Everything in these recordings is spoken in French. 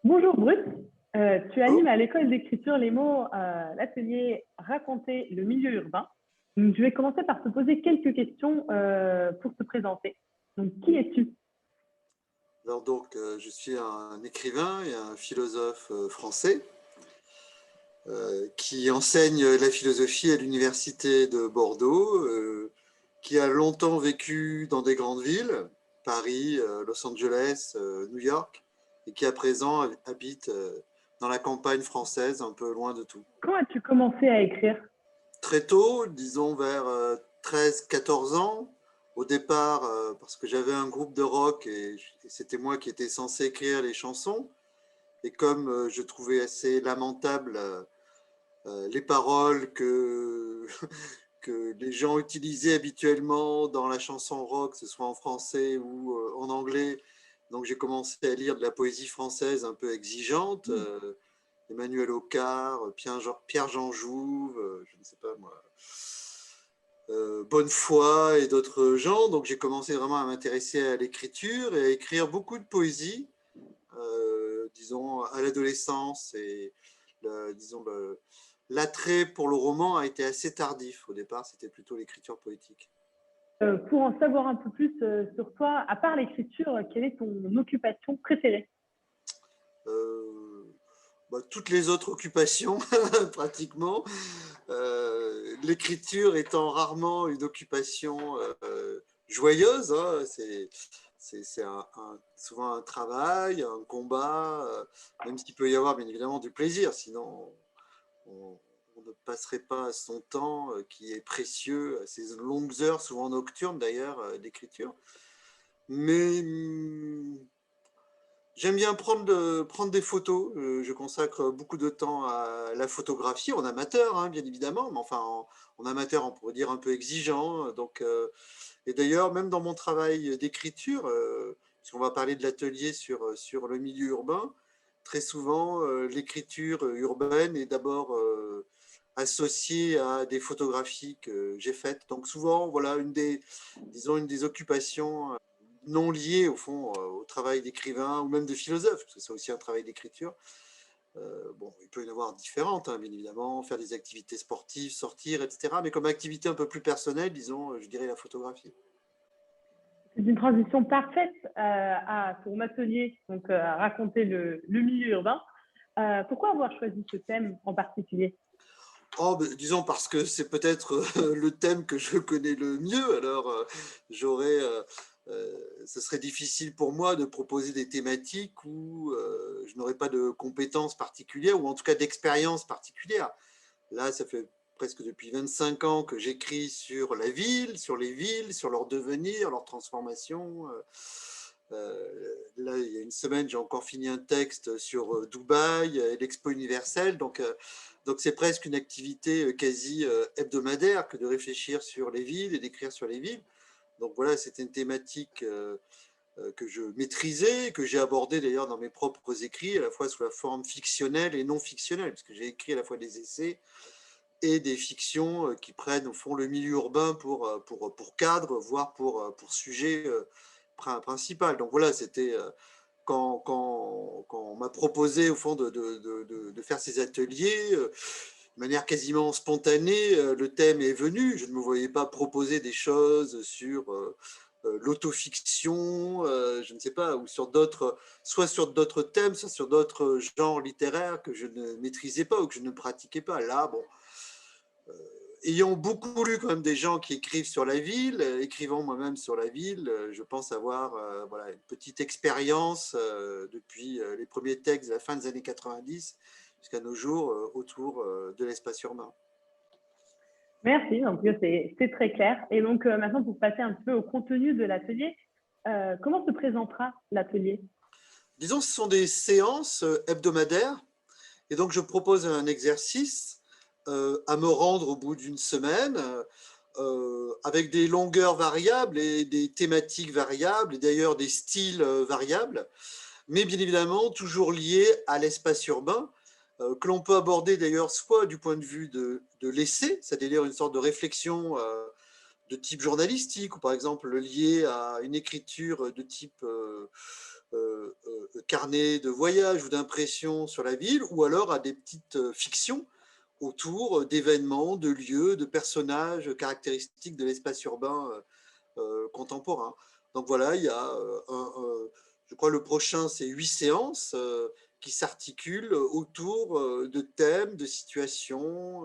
Bonjour Brut. Tu Oh, animes à l'école d'écriture les mots, l'atelier Raconter le milieu urbain. Donc, je vais commencer par te poser quelques questions pour te présenter. Donc, qui es-tu? je suis un écrivain et un philosophe français qui enseigne la philosophie à l'université de Bordeaux, qui a longtemps vécu dans des grandes villes, Paris, Los Angeles, New York, et qui à présent habite dans la campagne française, un peu loin de tout. Quand as-tu commencé à écrire? Très tôt, disons vers 13-14 ans, au départ, parce que j'avais un groupe de rock et c'était moi qui étais censé écrire les chansons. Et comme je trouvais assez lamentable les paroles que les gens utilisaient habituellement dans la chanson rock, que ce soit en français ou en anglais, donc j'ai commencé à lire de la poésie française un peu exigeante, Emmanuel Aucard, Pierre-Jean Jouve, je ne sais pas moi, Bonnefoy et d'autres gens. Donc j'ai commencé vraiment à m'intéresser à l'écriture et à écrire beaucoup de poésie, disons, à l'adolescence. Et disons, l'attrait pour le roman a été assez tardif. Au départ, c'était plutôt l'écriture poétique. Pour en savoir un peu plus sur toi, à part l'écriture, quelle est ton occupation préférée? Euh, Toutes les autres occupations, pratiquement. L'écriture étant rarement une occupation joyeuse, hein, c'est souvent un travail, un combat, même s'il peut y avoir bien évidemment du plaisir, sinon on, on ne passerait pas son temps qui est précieux, ces longues heures, souvent nocturnes d'ailleurs, d'écriture. Mais j'aime bien prendre des photos. Je consacre beaucoup de temps à la photographie, en amateur, hein, bien évidemment, mais enfin en amateur, on pourrait dire un peu exigeant. Et d'ailleurs, même dans mon travail d'écriture, puisqu'on va parler de l'atelier sur le milieu urbain, très souvent, l'écriture urbaine est d'abord associée à des photographies que j'ai faites. Donc souvent, voilà, disons, une des occupations non liées au fond au travail d'écrivain ou même de philosophe, parce que c'est aussi un travail d'écriture. Bon, il peut y en avoir différentes, hein, bien évidemment, faire des activités sportives, sortir, etc. Mais comme activité un peu plus personnelle, disons, je dirais la photographie. C'est une transition parfaite à ton atelier, donc à raconter le milieu urbain. Pourquoi avoir choisi ce thème en particulier? Oh, ben, disons parce que c'est peut-être le thème que je connais le mieux. Alors, j'aurais, ce serait difficile pour moi de proposer des thématiques où je n'aurais pas de compétences particulières ou en tout cas d'expérience particulière. Là, ça fait presque depuis 25 ans que j'écris sur la ville, sur les villes, sur leur devenir, leur transformation. Là, il y a une semaine, j'ai encore fini un texte sur Dubaï et l'Expo universelle. Donc c'est presque une activité quasi hebdomadaire que de réfléchir sur les villes et d'écrire sur les villes. Donc voilà, c'était une thématique que je maîtrisais, que j'ai abordée d'ailleurs dans mes propres écrits, à la fois sous la forme fictionnelle et non fictionnelle, parce que j'ai écrit à la fois des essais et des fictions qui prennent au fond le milieu urbain pour cadre, voire pour sujet principal. Donc voilà, c'était quand on m'a proposé au fond de faire ces ateliers, de manière quasiment spontanée, le thème est venu. Je ne me voyais pas proposer des choses sur l'autofiction, je ne sais pas, ou sur d'autres, soit sur d'autres thèmes, soit sur d'autres genres littéraires que je ne maîtrisais pas ou que je ne pratiquais pas. Là, bon, ayant beaucoup lu quand même des gens qui écrivent sur la ville, écrivant moi-même sur la ville, je pense avoir voilà, une petite expérience depuis les premiers textes de la fin des années 90 jusqu'à nos jours autour de l'espace urbain. Merci, donc c'est très clair. Et donc maintenant, pour passer un peu au contenu de l'atelier, comment se présentera l'atelier? Disons, ce sont des séances hebdomadaires, et donc je propose un exercice à me rendre au bout d'une semaine, avec des longueurs variables et des thématiques variables, et d'ailleurs des styles variables, mais bien évidemment toujours liés à l'espace urbain, que l'on peut aborder d'ailleurs soit du point de vue de l'essai, c'est-à-dire une sorte de réflexion de type journalistique, ou par exemple lié à une écriture de type carnets de voyage ou d'impressions sur la ville, ou alors à des petites fictions autour d'événements, de lieux, de personnages caractéristiques de l'espace urbain contemporain. Donc voilà, il y a je crois le prochain, c'est 8 séances qui s'articulent autour de thèmes, de situations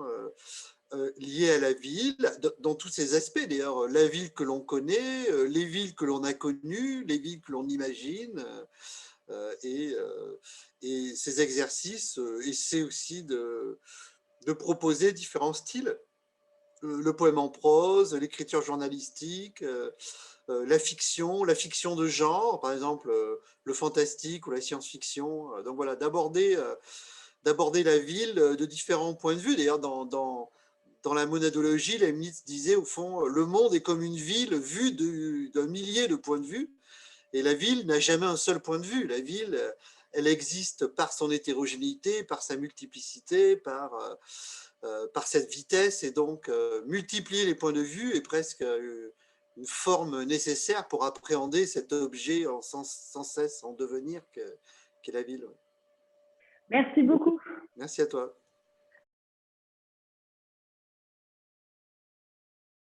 liées à la ville, dans tous ses aspects d'ailleurs, la ville que l'on connaît, les villes que l'on a connues, les villes que l'on imagine, et ces exercices essaient aussi de proposer différents styles. Le poème en prose, l'écriture journalistique, la fiction de genre, par exemple le fantastique ou la science-fiction. Donc voilà, d'aborder la ville de différents points de vue. D'ailleurs, dans la monadologie, Leibniz disait au fond, le monde est comme une ville vue d'un millier de points de vue, et la ville n'a jamais un seul point de vue. La ville, elle existe par son hétérogénéité, par sa multiplicité, par cette vitesse, et donc multiplier les points de vue est presque une forme nécessaire pour appréhender cet objet sans cesse en devenir qu'est la ville. Merci beaucoup. Merci à toi.